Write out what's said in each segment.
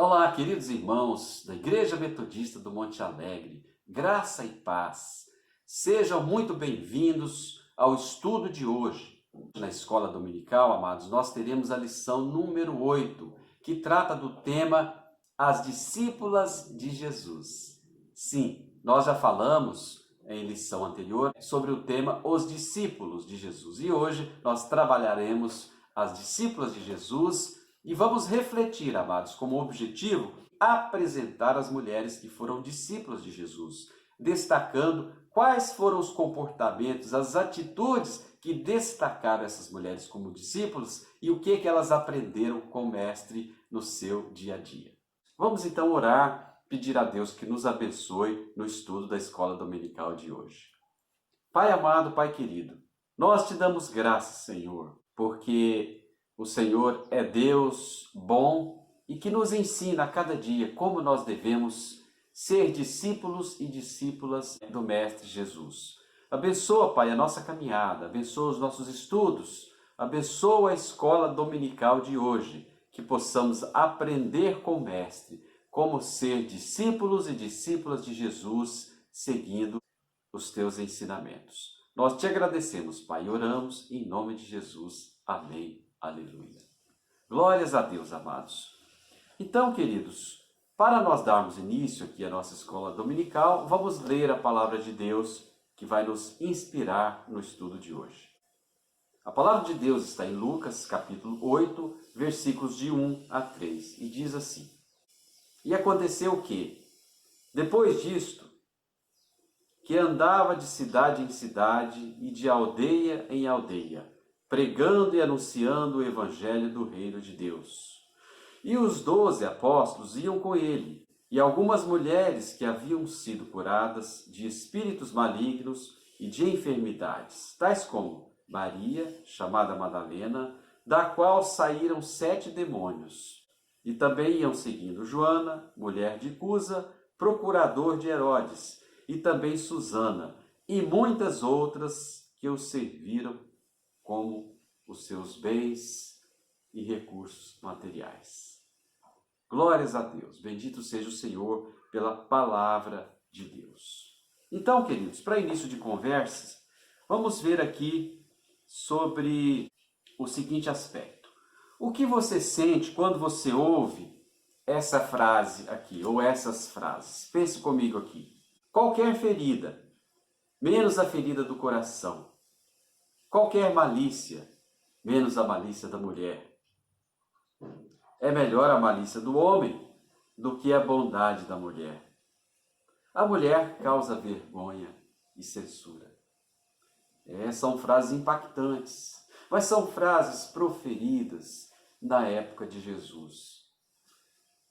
Olá, queridos irmãos da Igreja Metodista do Monte Alegre, graça e paz. Sejam muito bem-vindos ao estudo de hoje. Na escola dominical, amados, nós teremos a lição número 8, que trata do tema As Discípulas de Jesus. Sim, nós já falamos em lição anterior sobre o tema Os Discípulos de Jesus e hoje nós trabalharemos as discípulas de Jesus. E vamos refletir, amados, como objetivo apresentar as mulheres que foram discípulas de Jesus, destacando quais foram os comportamentos, as atitudes que destacaram essas mulheres como discípulos e o que elas aprenderam com o Mestre no seu dia a dia. Vamos então orar, pedir a Deus que nos abençoe no estudo da escola dominical de hoje. Pai amado, Pai querido, nós te damos graças, Senhor, porque o Senhor é Deus bom e que nos ensina a cada dia como nós devemos ser discípulos e discípulas do Mestre Jesus. Abençoa, Pai, a nossa caminhada, abençoa os nossos estudos, abençoa a escola dominical de hoje, que possamos aprender com o Mestre como ser discípulos e discípulas de Jesus, seguindo os teus ensinamentos. Nós te agradecemos, Pai, e oramos em nome de Jesus. Amém. Aleluia. Glórias a Deus, amados. Então, queridos, para nós darmos início aqui à nossa escola dominical, vamos ler a palavra de Deus que vai nos inspirar no estudo de hoje. A palavra de Deus está em Lucas, capítulo 8, versículos de 1 a 3, e diz assim: E aconteceu que, depois disto, que andava de cidade em cidade e de aldeia em aldeia, pregando e anunciando o evangelho do reino de Deus. E os 12 apóstolos iam com ele, e algumas mulheres que haviam sido curadas de espíritos malignos e de enfermidades, tais como Maria, chamada Madalena, da qual saíram 7 demônios. E também iam seguindo Joana, mulher de Cusa, procurador de Herodes, e também Susana, e muitas outras que o serviram como os seus bens e recursos materiais. Glórias a Deus, bendito seja o Senhor pela palavra de Deus. Então, queridos, para início de conversas, vamos ver aqui sobre o seguinte aspecto. O que você sente quando você ouve essa frase aqui, ou essas frases? Pense comigo aqui. Qualquer ferida, menos a ferida do coração. Qualquer malícia, menos a malícia da mulher. É melhor a malícia do homem do que a bondade da mulher. A mulher causa vergonha e censura. São frases impactantes, mas são frases proferidas na época de Jesus.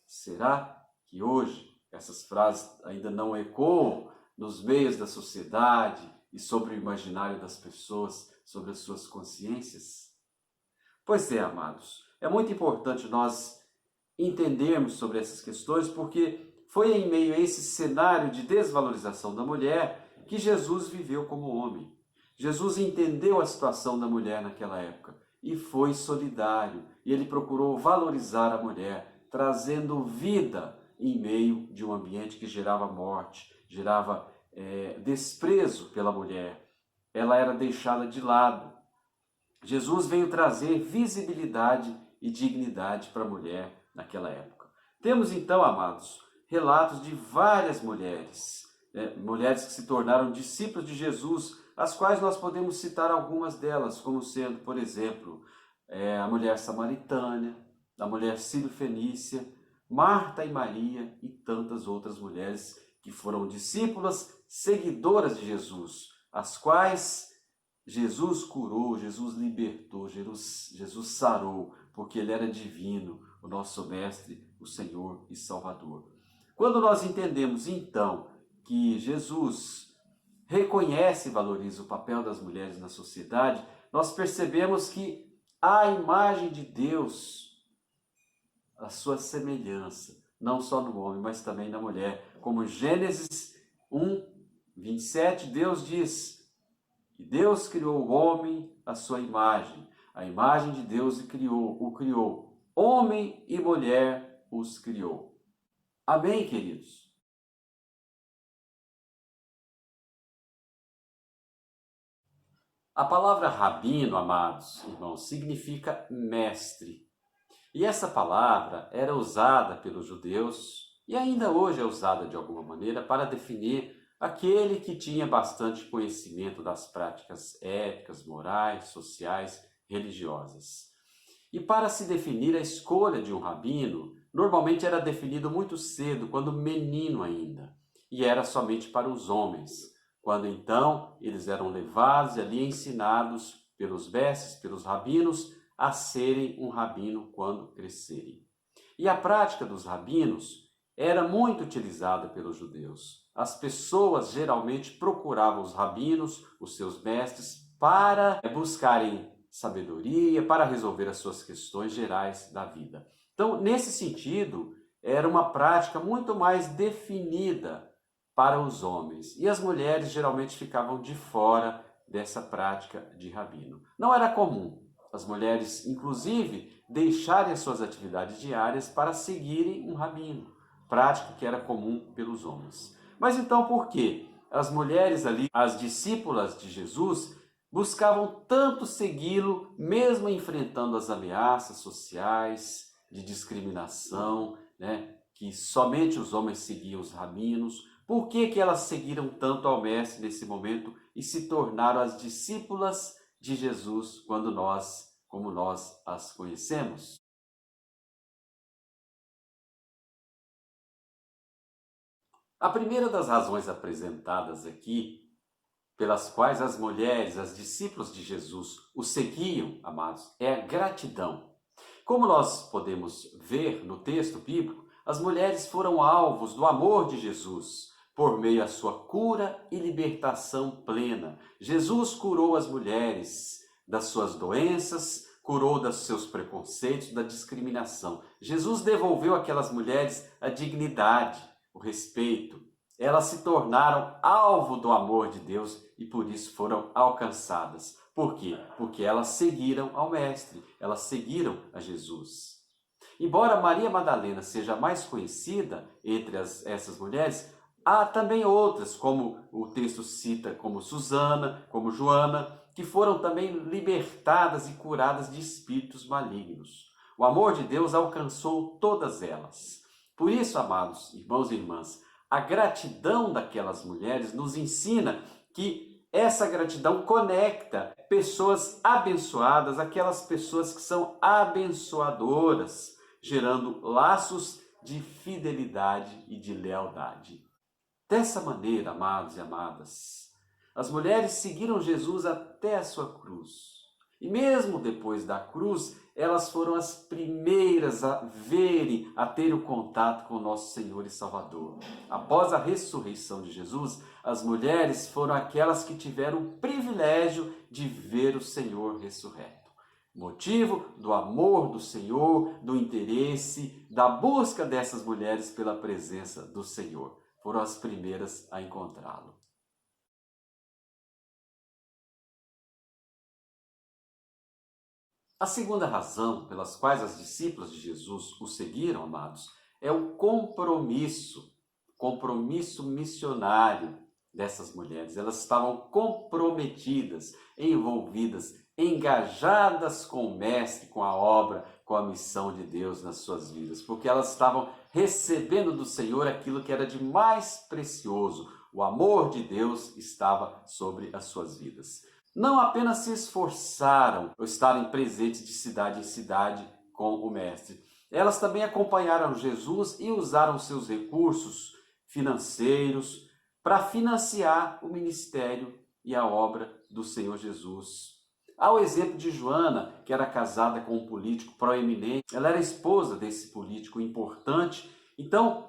Será que hoje essas frases ainda não ecoam nos meios da sociedade e sobre o imaginário das pessoas, sobre as suas consciências? Pois é, amados, é muito importante nós entendermos sobre essas questões, porque foi em meio a esse cenário de desvalorização da mulher que Jesus viveu como homem. Jesus entendeu a situação da mulher naquela época e foi solidário, e ele procurou valorizar a mulher, trazendo vida em meio de um ambiente que gerava morte, gerava desprezo pela mulher. Ela era deixada de lado. Jesus veio trazer visibilidade e dignidade para a mulher naquela época. Temos então, amados, relatos de várias mulheres, mulheres que se tornaram discípulos de Jesus, as quais nós podemos citar algumas delas, como sendo, por exemplo, a mulher samaritana, a mulher sírio-fenícia, Marta e Maria e tantas outras mulheres que foram discípulas, seguidoras de Jesus, as quais Jesus curou, Jesus libertou, Jesus sarou, porque Ele era divino, o nosso Mestre, o Senhor e Salvador. Quando nós entendemos, então, que Jesus reconhece e valoriza o papel das mulheres na sociedade, nós percebemos que a imagem de Deus, a sua semelhança, não só no homem, mas também na mulher. Como Gênesis 1, 27, Deus diz que Deus criou o homem à sua imagem. A imagem de Deus o criou. Homem e mulher os criou. Amém, queridos? A palavra rabino, amados irmãos, significa mestre. E essa palavra era usada pelos judeus e ainda hoje é usada de alguma maneira para definir aquele que tinha bastante conhecimento das práticas éticas, morais, sociais, religiosas. E para se definir a escolha de um rabino, normalmente era definido muito cedo, quando menino ainda, e era somente para os homens, quando então eles eram levados e ali ensinados pelos mestres, pelos rabinos, a serem um rabino quando crescerem. E a prática dos rabinos era muito utilizada pelos judeus. As pessoas geralmente procuravam os rabinos, os seus mestres, para buscarem sabedoria, para resolver as suas questões gerais da vida. Então, nesse sentido, era uma prática muito mais definida para os homens. E as mulheres geralmente ficavam de fora dessa prática de rabino. Não era comum as mulheres, inclusive, deixarem as suas atividades diárias para seguirem um rabino, prática que era comum pelos homens. Mas então por que as mulheres ali, as discípulas de Jesus, buscavam tanto segui-lo, mesmo enfrentando as ameaças sociais, de discriminação, que somente os homens seguiam os rabinos? Por que elas seguiram tanto ao Mestre nesse momento e se tornaram as discípulas de Jesus como nós as conhecemos? A primeira das razões apresentadas aqui, pelas quais as mulheres, as discípulas de Jesus, o seguiam, amados, é a gratidão. Como nós podemos ver no texto bíblico, as mulheres foram alvos do amor de Jesus, por meio da sua cura e libertação plena. Jesus curou as mulheres das suas doenças, curou dos seus preconceitos, da discriminação. Jesus devolveu àquelas mulheres a dignidade, o respeito. Elas se tornaram alvo do amor de Deus e por isso foram alcançadas. Por quê? Porque elas seguiram ao Mestre, elas seguiram a Jesus. Embora Maria Madalena seja mais conhecida entre essas mulheres, há também outras, como o texto cita, como Susana, como Joana, que foram também libertadas e curadas de espíritos malignos. O amor de Deus alcançou todas elas. Por isso, amados irmãos e irmãs, a gratidão daquelas mulheres nos ensina que essa gratidão conecta pessoas abençoadas, aquelas pessoas que são abençoadoras, gerando laços de fidelidade e de lealdade. Dessa maneira, amados e amadas, as mulheres seguiram Jesus até a sua cruz. E mesmo depois da cruz, elas foram as primeiras a verem, a ter o contato com o nosso Senhor e Salvador. Após a ressurreição de Jesus, as mulheres foram aquelas que tiveram o privilégio de ver o Senhor ressurreto. Motivo do amor do Senhor, do interesse, da busca dessas mulheres pela presença do Senhor. Foram as primeiras a encontrá-lo. A segunda razão pelas quais as discípulas de Jesus o seguiram, amados, é o compromisso missionário dessas mulheres. Elas estavam comprometidas, envolvidas, engajadas com o Mestre, com a obra, com a missão de Deus nas suas vidas, porque elas estavam recebendo do Senhor aquilo que era de mais precioso. O amor de Deus estava sobre as suas vidas. Não apenas se esforçaram por estarem presentes de cidade em cidade com o Mestre, elas também acompanharam Jesus e usaram seus recursos financeiros para financiar o ministério e a obra do Senhor Jesus. Há o exemplo de Joana, que era casada com um político proeminente, ela era esposa desse político importante, então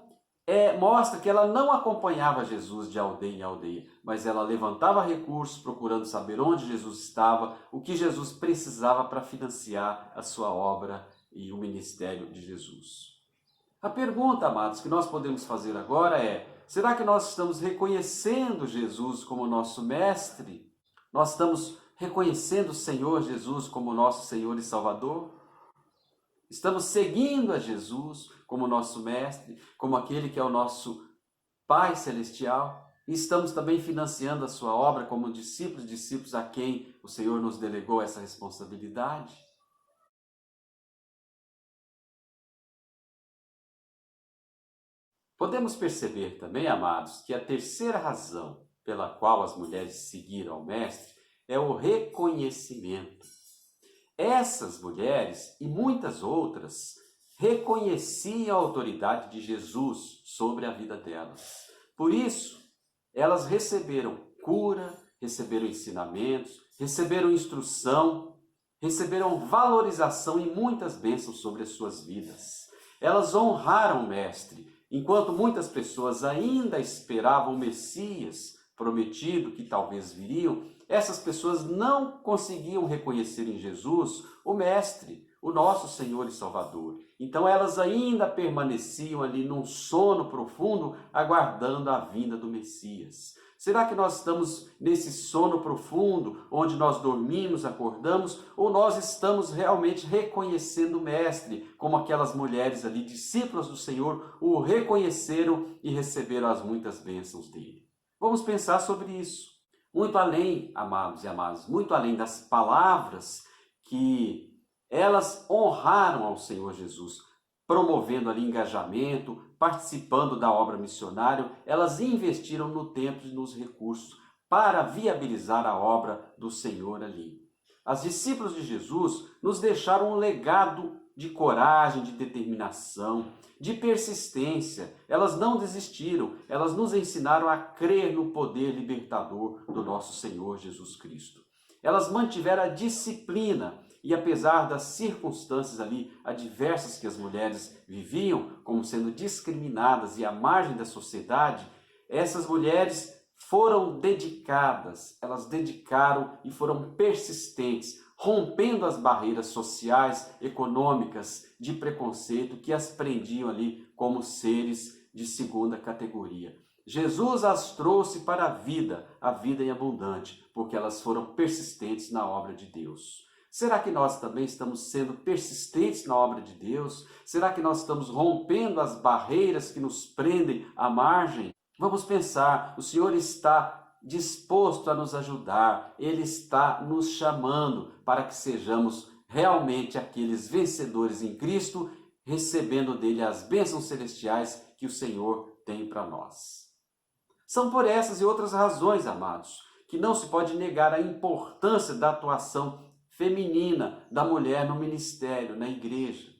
mostra que ela não acompanhava Jesus de aldeia em aldeia, mas ela levantava recursos procurando saber onde Jesus estava, o que Jesus precisava para financiar a sua obra e o ministério de Jesus. A pergunta, amados, que nós podemos fazer agora é: será que nós estamos reconhecendo Jesus como nosso Mestre? Nós estamos reconhecendo o Senhor Jesus como nosso Senhor e Salvador? Estamos seguindo a Jesus, como nosso Mestre, como aquele que é o nosso Pai Celestial. E estamos também financiando a sua obra como discípulos a quem o Senhor nos delegou essa responsabilidade. Podemos perceber também, amados, que a terceira razão pela qual as mulheres seguiram ao Mestre é o reconhecimento. Essas mulheres e muitas outras reconheciam a autoridade de Jesus sobre a vida delas. Por isso, elas receberam cura, receberam ensinamentos, receberam instrução, receberam valorização e muitas bênçãos sobre as suas vidas. Elas honraram o Mestre, enquanto muitas pessoas ainda esperavam o Messias prometido que talvez viriam. Essas pessoas não conseguiam reconhecer em Jesus o Mestre, o nosso Senhor e Salvador. Então elas ainda permaneciam ali num sono profundo, aguardando a vinda do Messias. Será que nós estamos nesse sono profundo, onde nós dormimos, acordamos, ou nós estamos realmente reconhecendo o Mestre, como aquelas mulheres ali, discípulas do Senhor, o reconheceram e receberam as muitas bênçãos dele? Vamos pensar sobre isso. Muito além, amados e amadas, muito além das palavras que elas honraram ao Senhor Jesus, promovendo ali engajamento, participando da obra missionária, elas investiram no tempo e nos recursos para viabilizar a obra do Senhor ali. As discípulos de Jesus nos deixaram um legado de coragem, de determinação, de persistência. Elas não desistiram, elas nos ensinaram a crer no poder libertador do nosso Senhor Jesus Cristo. Elas mantiveram a disciplina e, apesar das circunstâncias ali adversas que as mulheres viviam, como sendo discriminadas e à margem da sociedade, essas mulheres foram dedicadas, elas dedicaram e foram persistentes, rompendo as barreiras sociais, econômicas, de preconceito que as prendiam ali como seres de segunda categoria. Jesus as trouxe para a vida em abundante, porque elas foram persistentes na obra de Deus. Será que nós também estamos sendo persistentes na obra de Deus? Será que nós estamos rompendo as barreiras que nos prendem à margem? Vamos pensar, o Senhor está disposto a nos ajudar, Ele está nos chamando para que sejamos realmente aqueles vencedores em Cristo, recebendo dele as bênçãos celestiais que o Senhor tem para nós. São por essas e outras razões, amados, que não se pode negar a importância da atuação feminina da mulher no ministério, na igreja,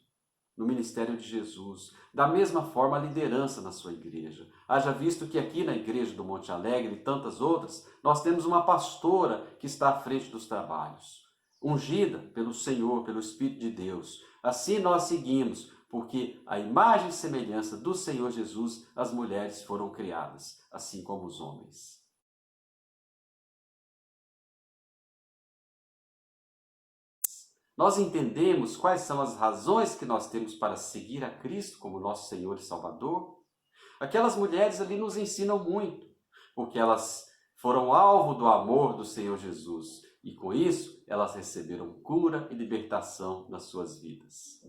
no ministério de Jesus. Da mesma forma, a liderança na sua igreja. Haja visto que aqui na igreja do Monte Alegre e tantas outras, nós temos uma pastora que está à frente dos trabalhos, ungida pelo Senhor, pelo Espírito de Deus. Assim nós seguimos, porque a imagem e semelhança do Senhor Jesus, as mulheres foram criadas, assim como os homens. Nós entendemos quais são as razões que nós temos para seguir a Cristo como nosso Senhor e Salvador? Aquelas mulheres ali nos ensinam muito, porque elas foram alvo do amor do Senhor Jesus e com isso elas receberam cura e libertação nas suas vidas.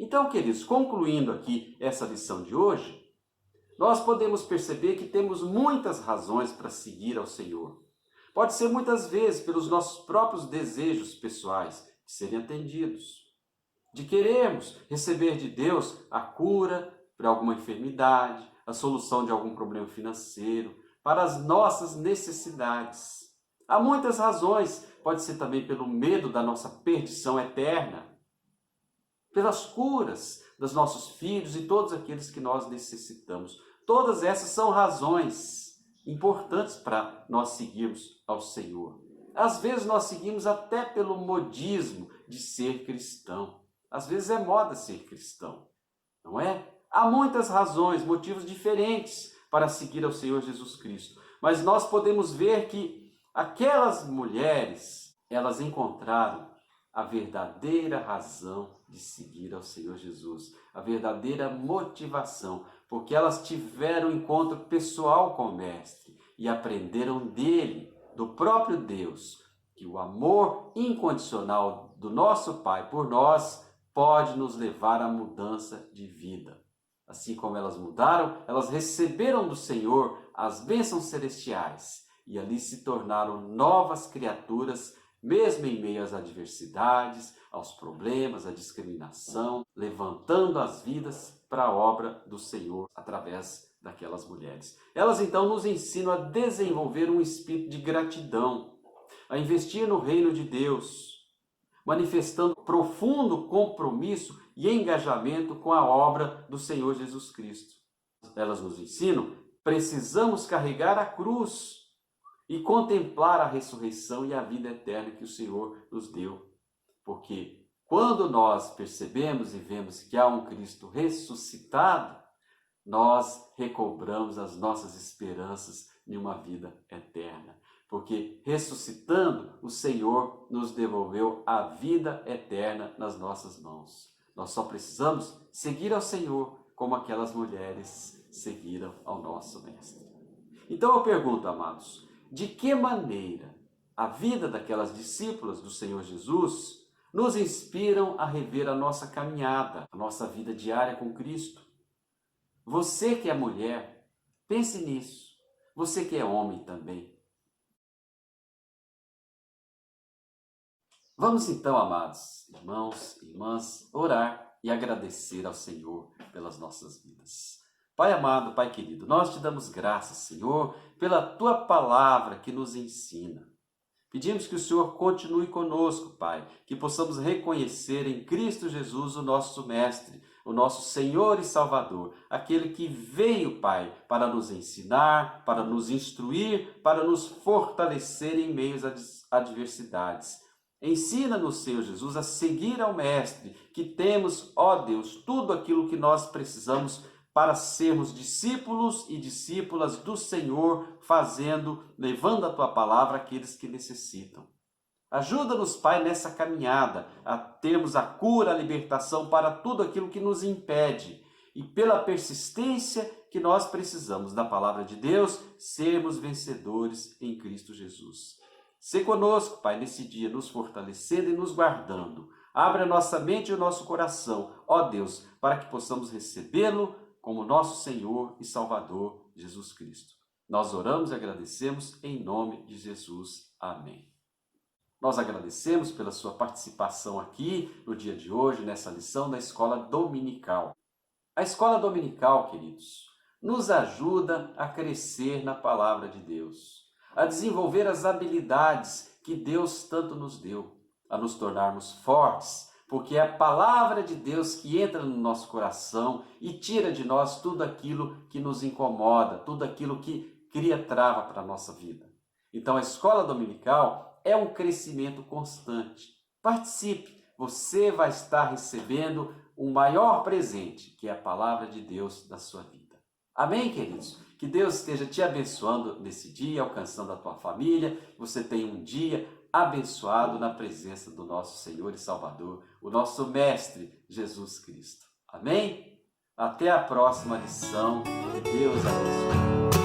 Então, queridos, concluindo aqui essa lição de hoje, nós podemos perceber que temos muitas razões para seguir ao Senhor. Pode ser muitas vezes pelos nossos próprios desejos pessoais de serem atendidos, de querermos receber de Deus a cura para alguma enfermidade, a solução de algum problema financeiro, para as nossas necessidades. Há muitas razões, pode ser também pelo medo da nossa perdição eterna, pelas curas dos nossos filhos e todos aqueles que nós necessitamos. Todas essas são razões importantes para nós seguirmos ao Senhor. Às vezes nós seguimos até pelo modismo de ser cristão. Às vezes é moda ser cristão, não é? Há muitas razões, motivos diferentes para seguir ao Senhor Jesus Cristo. Mas nós podemos ver que aquelas mulheres, elas encontraram a verdadeira razão de seguir ao Senhor Jesus, a verdadeira motivação, porque elas tiveram um encontro pessoal com o Mestre e aprenderam dele, do próprio Deus, que o amor incondicional do nosso Pai por nós pode nos levar à mudança de vida. Assim como elas mudaram, elas receberam do Senhor as bênçãos celestiais e ali se tornaram novas criaturas, mesmo em meio às adversidades, aos problemas, à discriminação, levantando as vidas para a obra do Senhor através daquelas mulheres. Elas então nos ensinam a desenvolver um espírito de gratidão, a investir no reino de Deus, manifestando profundo compromisso e engajamento com a obra do Senhor Jesus Cristo. Elas nos ensinam, precisamos carregar a cruz e contemplar a ressurreição e a vida eterna que o Senhor nos deu. Porque quando nós percebemos e vemos que há um Cristo ressuscitado, nós recobramos as nossas esperanças de uma vida eterna. Porque ressuscitando, o Senhor nos devolveu a vida eterna nas nossas mãos. Nós só precisamos seguir ao Senhor como aquelas mulheres seguiram ao nosso Mestre. Então eu pergunto, amados, de que maneira a vida daquelas discípulas do Senhor Jesus nos inspiram a rever a nossa caminhada, a nossa vida diária com Cristo? Você que é mulher, pense nisso. Você que é homem também. Vamos então, amados irmãos e irmãs, orar e agradecer ao Senhor pelas nossas vidas. Pai amado, Pai querido, nós te damos graças, Senhor, pela Tua palavra que nos ensina. Pedimos que o Senhor continue conosco, Pai, que possamos reconhecer em Cristo Jesus o nosso Mestre, o nosso Senhor e Salvador, aquele que veio, Pai, para nos ensinar, para nos instruir, para nos fortalecer em meio às adversidades. Ensina-nos, Senhor Jesus, a seguir ao Mestre, que temos, ó Deus, tudo aquilo que nós precisamos para sermos discípulos e discípulas do Senhor, levando a Tua palavra àqueles que necessitam. Ajuda-nos, Pai, nessa caminhada, a termos a cura, a libertação para tudo aquilo que nos impede e pela persistência que nós precisamos da palavra de Deus, sermos vencedores em Cristo Jesus. Sê conosco, Pai, nesse dia, nos fortalecendo e nos guardando. Abre a nossa mente e o nosso coração, ó Deus, para que possamos recebê-lo como nosso Senhor e Salvador, Jesus Cristo. Nós oramos e agradecemos em nome de Jesus. Amém. Nós agradecemos pela sua participação aqui no dia de hoje, nessa lição da Escola Dominical. A Escola Dominical, queridos, nos ajuda a crescer na Palavra de Deus, a desenvolver as habilidades que Deus tanto nos deu, a nos tornarmos fortes, porque é a Palavra de Deus que entra no nosso coração e tira de nós tudo aquilo que nos incomoda, tudo aquilo que cria trava para a nossa vida. Então a Escola Dominical é um crescimento constante. Participe, você vai estar recebendo o maior presente, que é a Palavra de Deus da sua vida. Amém, queridos? Que Deus esteja te abençoando nesse dia, alcançando a tua família, que você tenha um dia abençoado na presença do nosso Senhor e Salvador, o nosso Mestre Jesus Cristo. Amém? Até a próxima lição. Que Deus abençoe.